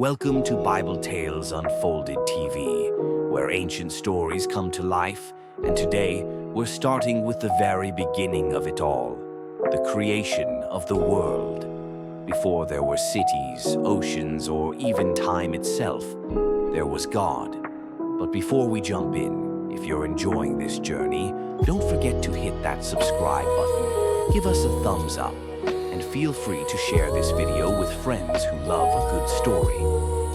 Welcome to Bible Tales Unfolded TV, where ancient stories come to life, and today we're starting with the very beginning of it all, the creation of the world. Before there were cities, oceans, or even time itself, there was God. But before we jump in, if you're enjoying this journey, don't forget to hit that subscribe button, give us a thumbs up, and feel free to share this video with friends who love a good story.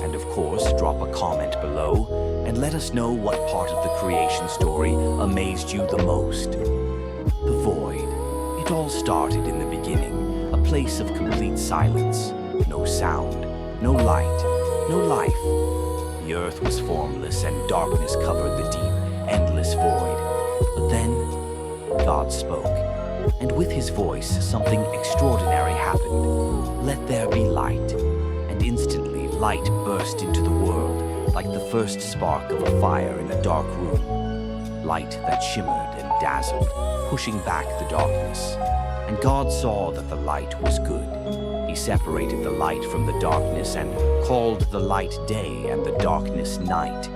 And of course, drop a comment below and let us know what part of the creation story amazed you the most. The void. It all started in the beginning, a place of complete silence. No sound, no light, no life. The earth was formless and darkness covered the deep, endless void. But then, God spoke. And with his voice, something extraordinary happened. Let there be light. And instantly, light burst into the world, like the first spark of a fire in a dark room. Light that shimmered and dazzled, pushing back the darkness. And God saw that the light was good. He separated the light from the darkness and called the light day and the darkness night.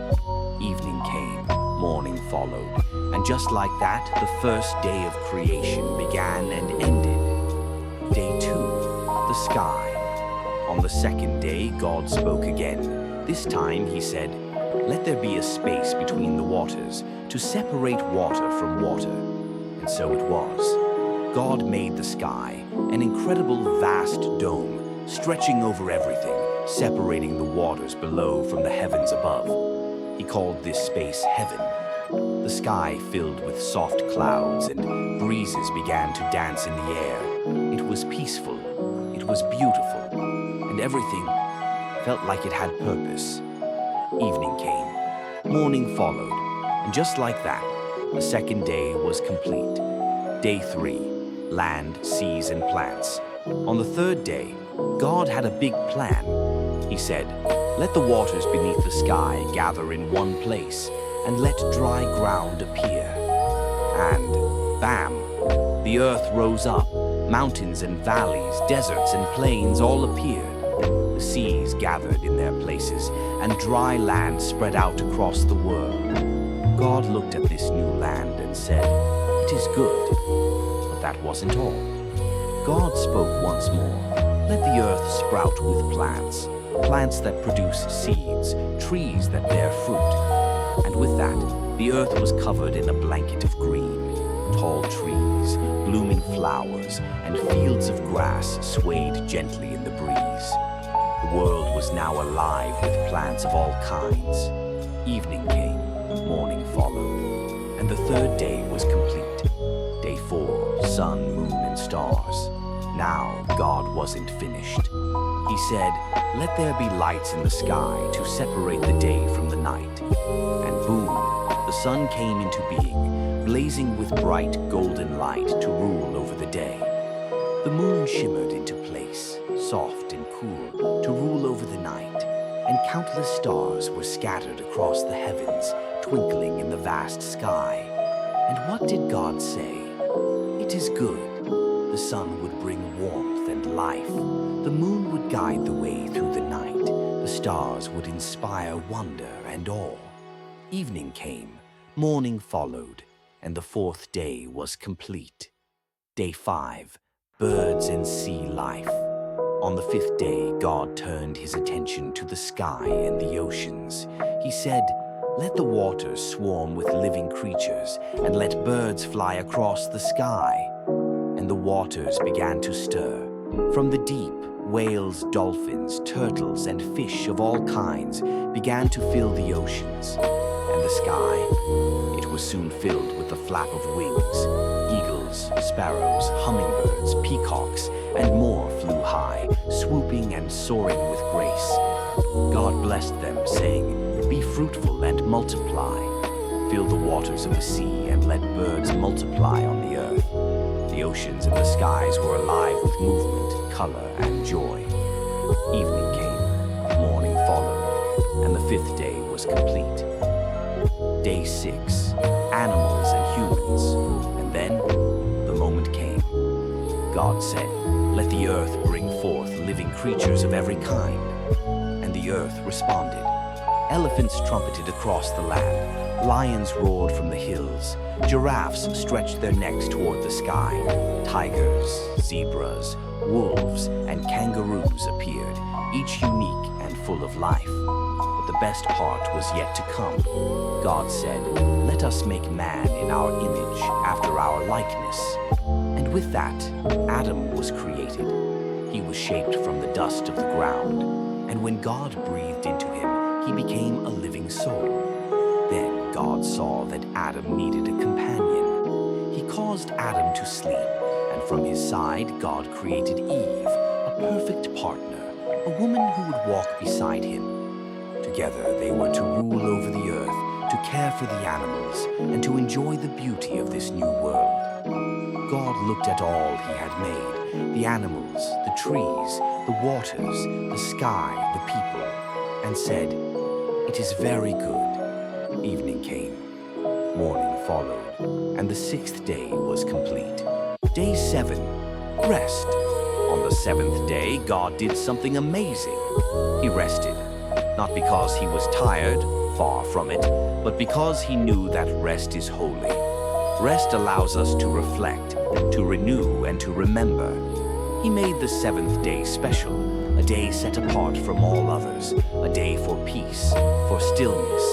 Evening came, morning followed. And just like that, the first day of creation began and ended. Day 2, the sky. On the second day, God spoke again. This time he said, "Let there be a space between the waters, to separate water from water." And so it was. God made the sky, an incredible vast dome, stretching over everything, separating the waters below from the heavens above. He called this space heaven. The sky filled with soft clouds and breezes began to dance in the air. It was peaceful, it was beautiful, and everything felt like it had purpose. Evening came, morning followed, and just like that, the second day was complete. Day 3, land, seas, and plants. On the third day, God had a big plan. He said, "Let the waters beneath the sky gather in one place, and let dry ground appear." And bam! The earth rose up. Mountains and valleys, deserts and plains all appeared. The seas gathered in their places, and dry land spread out across the world. God looked at this new land and said, "It is good." But that wasn't all. God spoke once more. "Let the earth sprout with plants, plants that produce seeds, trees that bear fruit." And with that, the earth was covered in a blanket of green. Tall trees, blooming flowers, and fields of grass swayed gently in the breeze. The world was now alive with plants of all kinds. Evening came, morning followed, and the third day was complete. Day 4, sun, moon, and stars. Now, God wasn't finished. He said, "Let there be lights in the sky to separate the day from the night." And boom, the sun came into being, blazing with bright golden light to rule over the day. The moon shimmered into place, soft and cool, to rule over the night. And countless stars were scattered across the heavens, twinkling in the vast sky. And what did God say? "It is good." The sun would bring warmth and life. The moon would guide the way through the night. The stars would inspire wonder and awe. Evening came, morning followed, and the fourth day was complete. Day 5, birds and sea life. On the 5th day, God turned his attention to the sky and the oceans. He said, "Let the waters swarm with living creatures, and let birds fly across the sky." And the waters began to stir. From the deep, whales, dolphins, turtles, and fish of all kinds began to fill the oceans. And the sky, it was soon filled with the flap of wings. Eagles, sparrows, hummingbirds, peacocks, and more flew high, swooping and soaring with grace. God blessed them, saying, "Be fruitful and multiply. Fill the waters of the sea and let birds multiply on the earth." The oceans and the skies were alive with movement, color, and joy. Evening came, morning followed, and the 5th day was complete. Day 6, animals and humans. And then, the moment came. God said, "Let the earth bring forth living creatures of every kind." and the earth responded. Elephants trumpeted across the land, lions roared from the hills, giraffes stretched their necks toward the sky, tigers, zebras, wolves, and kangaroos appeared, each unique and full of life. But the best part was yet to come. God said, "Let us make man in our image, after our likeness." And with that, Adam was created. He was shaped from the dust of the ground, and when God breathed into him, he became a living soul. Then God saw that Adam needed a companion. He caused Adam to sleep, and from his side God created Eve, a perfect partner, a woman who would walk beside him. Together they were to rule over the earth, to care for the animals, and to enjoy the beauty of this new world. God looked at all he had made, the animals, the trees, the waters, the sky, the people, and said, "It is very good." Evening came, morning followed, and the sixth day was complete. Day 7, rest. On the seventh day, God did something amazing. He rested, not because he was tired, far from it, but because he knew that rest is holy. Rest allows us to reflect, to renew, and to remember. He made the seventh day special, a day set apart from all others, a day for peace, for stillness,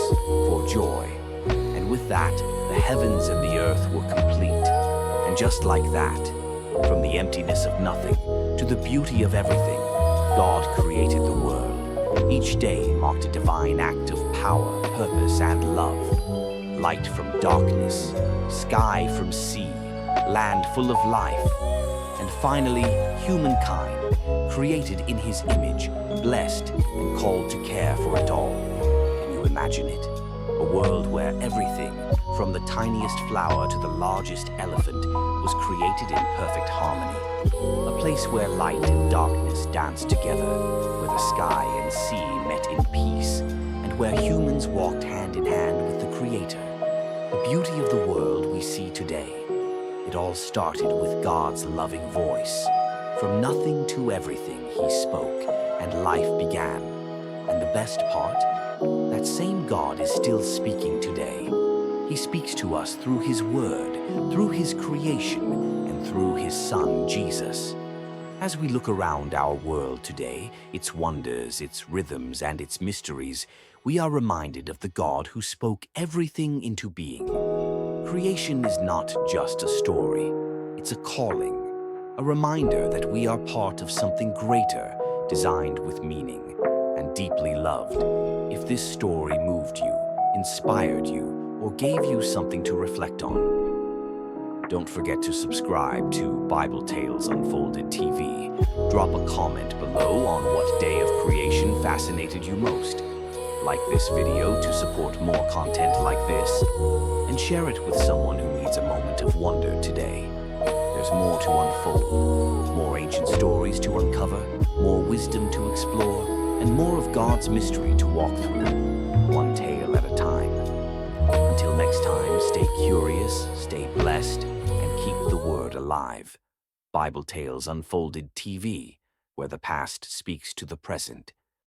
for joy. And with that, the heavens and the earth were complete. And just like that, from the emptiness of nothing to the beauty of everything, God created the world. Each day marked a divine act of power, purpose, and love. Light from darkness, sky from sea, land full of life, and finally, humankind, created in his image, blessed and called to care for it all. Can you imagine it? A world where everything, from the tiniest flower to the largest elephant, was created in perfect harmony. A place where light and darkness danced together, where the sky and sea met in peace, and where humans walked hand in hand with the Creator. The beauty of the world we see today. It all started with God's loving voice. From nothing to everything he spoke, and life began. And the best part? That same God is still speaking today. He speaks to us through his word, through his creation, and through his Son, Jesus. As we look around our world today, its wonders, its rhythms, and its mysteries, we are reminded of the God who spoke everything into being. Creation is not just a story, it's a calling, a reminder that we are part of something greater, designed with meaning, and deeply loved. If this story moved you, inspired you, or gave you something to reflect on, don't forget to subscribe to Bible Tales Unfolded TV. Drop a comment below on what day of creation fascinated you most. Like this video to support more content like this, and share it with someone who needs a moment of wonder today. There's more to unfold, more ancient stories to uncover, more wisdom to explore, and more of God's mystery to walk through, one tale at a time. Until next time, stay curious, stay blessed, and keep the word alive. Bible Tales Unfolded TV, where the past speaks to the present.